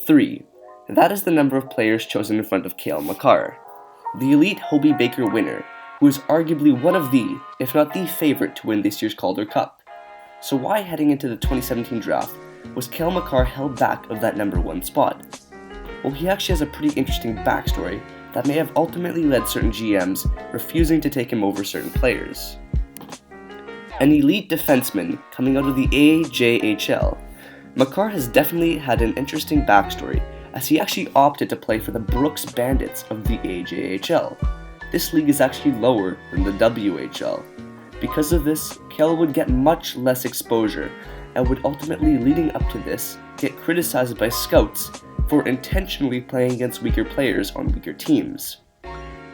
3. That is the number of players chosen in front of Cale Makar, the elite Hobey Baker winner, who is arguably one of the, if not the favorite to win this year's Calder Cup. So why heading into the 2017 draft was Cale Makar held back of that number 1 spot? Well, he actually has a pretty interesting backstory that may have ultimately led certain GMs refusing to take him over certain players. An elite defenseman coming out of the AJHL, Makar has definitely had an interesting backstory as he actually opted to play for the Brooks Bandits of the AJHL. This league is actually lower than the WHL. Because of this, Cale would get much less exposure and would ultimately, leading up to this, get criticized by scouts for intentionally playing against weaker players on weaker teams.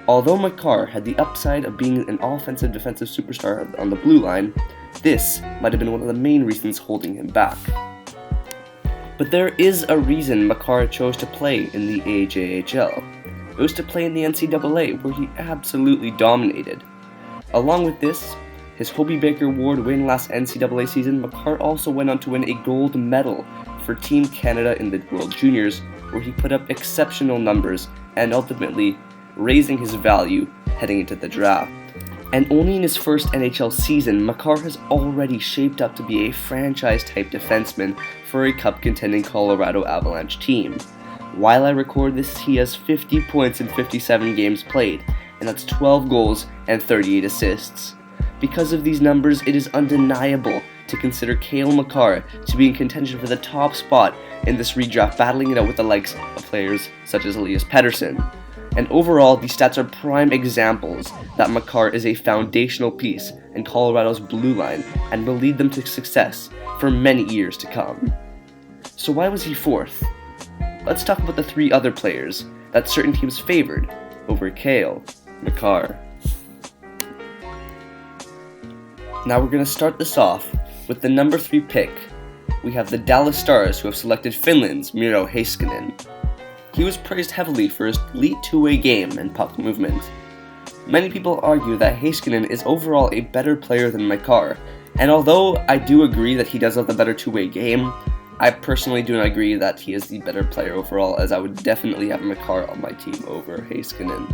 Although Makar had the upside of being an offensive defensive superstar on the blue line, this might have been one of the main reasons holding him back. But there is a reason Makar chose to play in the AJHL. It was to play in the NCAA, where he absolutely dominated. Along with this, his Hobey Baker Award win last NCAA season, Makar also went on to win a gold medal for Team Canada in the World Juniors, where he put up exceptional numbers and ultimately raising his value heading into the draft. And only in his first NHL season, Makar has already shaped up to be a franchise-type defenseman for a cup-contending Colorado Avalanche team. While I record this, he has 50 points in 57 games played, and that's 12 goals and 38 assists. Because of these numbers, it is undeniable to consider Cale Makar to be in contention for the top spot in this redraft, battling it out with the likes of players such as Elias Pettersson. And overall, these stats are prime examples that Makar is a foundational piece in Colorado's blue line and will lead them to success for many years to come. So why was he 4th? Let's talk about the 3 other players that certain teams favored over Cale Makar. Now we're going to start this off with the number 3 pick. We have the Dallas Stars, who have selected Finland's Miro Heiskanen. He was praised heavily for his elite two-way game and puck movement. Many people argue that Heiskanen is overall a better player than Makar, and although I do agree that he does have the better two-way game, I personally do not agree that he is the better player overall, as I would definitely have Makar on my team over Heiskanen.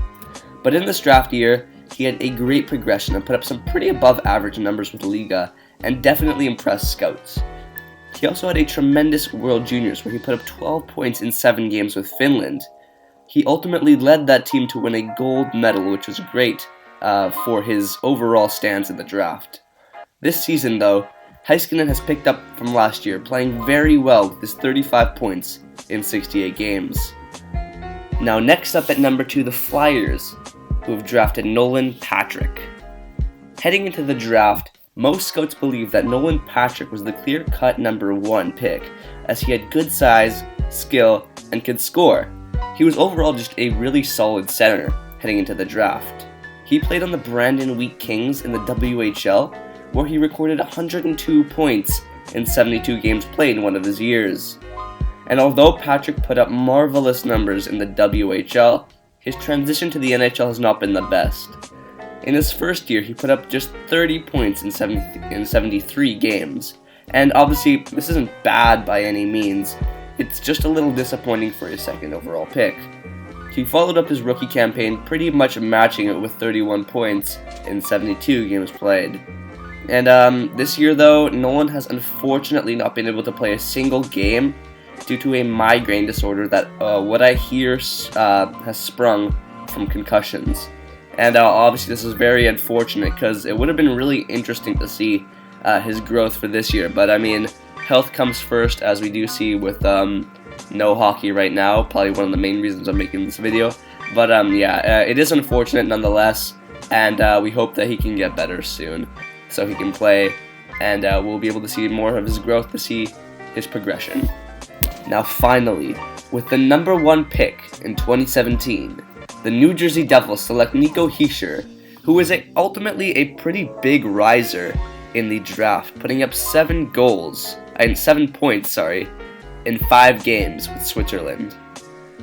But in this draft year, he had a great progression and put up some pretty above average numbers with the Liga, and definitely impressed scouts. He also had a tremendous World Juniors where he put up 12 points in 7 games with Finland. He ultimately led that team to win a gold medal, which was great for his overall stance in the draft. This season, though, Heiskanen has picked up from last year, playing very well with his 35 points in 68 games. Now next up at number 2, the Flyers, who have drafted Nolan Patrick. Heading into the draft, most scouts believe that Nolan Patrick was the clear-cut number 1 pick, as he had good size, skill, and could score. He was overall just a really solid center heading into the draft. He played on the Brandon Wheat Kings in the WHL, where he recorded 102 points in 72 games played in one of his years. And although Patrick put up marvelous numbers in the WHL, his transition to the NHL has not been the best. In his first year, he put up just 30 points in 73 games. And obviously, this isn't bad by any means. It's just a little disappointing for his second overall pick. He followed up his rookie campaign pretty much matching it with 31 points in 72 games played. And this year, though, Nolan has unfortunately not been able to play a single game due to a migraine disorder that, what I hear, has sprung from concussions. And obviously this is very unfortunate because it would have been really interesting to see his growth for this year. But I mean, health comes first, as we do see with no hockey right now. Probably one of the main reasons I'm making this video. But it is unfortunate nonetheless. And we hope that he can get better soon so he can play. And we'll be able to see more of his growth, to see his progression. Now finally, with the number 1 pick in 2017, the New Jersey Devils select Nico Hischier, who is ultimately a pretty big riser in the draft, putting up 7 points, in 5 games with Switzerland.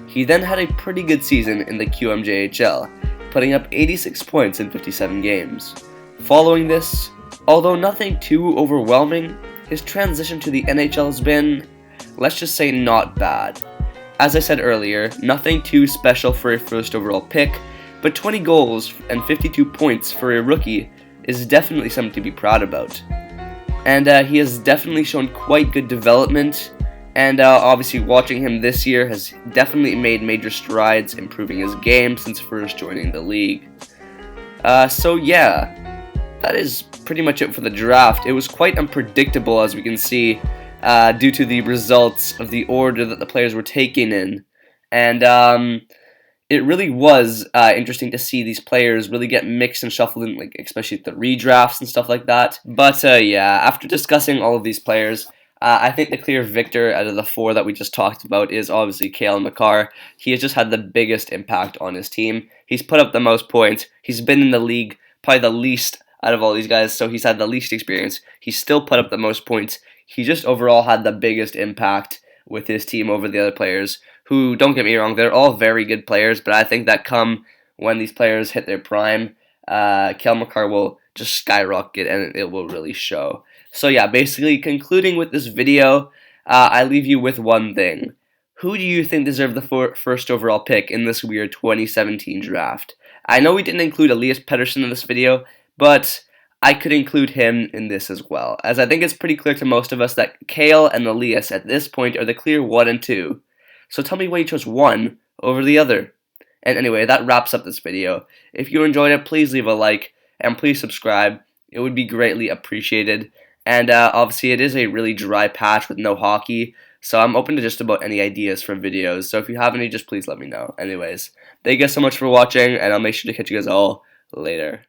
He then had a pretty good season in the QMJHL, putting up 86 points in 57 games. Following this, although nothing too overwhelming, his transition to the NHL has been, let's just say, not bad. As I said earlier, nothing too special for a first overall pick, but 20 goals and 52 points for a rookie is definitely something to be proud about. And he has definitely shown quite good development, and obviously watching him this year has definitely made major strides improving his game since first joining the league. So yeah, that is pretty much it for the draft. It was quite unpredictable, as we can see, due to the results of the order that the players were taken in. And it really was interesting to see these players really get mixed and shuffled in, like especially the redrafts and stuff like that. But yeah, after discussing all of these players, I think the clear victor out of the four that we just talked about is obviously Cale Makar. He has just had the biggest impact on his team. He's put up the most points. He's been in the league probably the least out of all these guys, so he's had the least experience. He's still put up the most points. He just overall had the biggest impact with his team over the other players, who, don't get me wrong, they're all very good players, but I think that come when these players hit their prime, Cale Makar will just skyrocket and it will really show. So yeah, basically concluding with this video, I leave you with one thing. Who do you think deserved the first overall pick in this weird 2017 draft? I know we didn't include Elias Pettersson in this video, but I could include him in this as well, as I think it's pretty clear to most of us that Cale and Elias at this point are the clear 1 and 2. So tell me why you chose one over the other. And anyway, that wraps up this video. If you enjoyed it, please leave a like, and please subscribe. It would be greatly appreciated. And obviously it is a really dry patch with no hockey, so I'm open to just about any ideas for videos. So if you have any, just please let me know. Anyways, thank you guys so much for watching, and I'll make sure to catch you guys all later.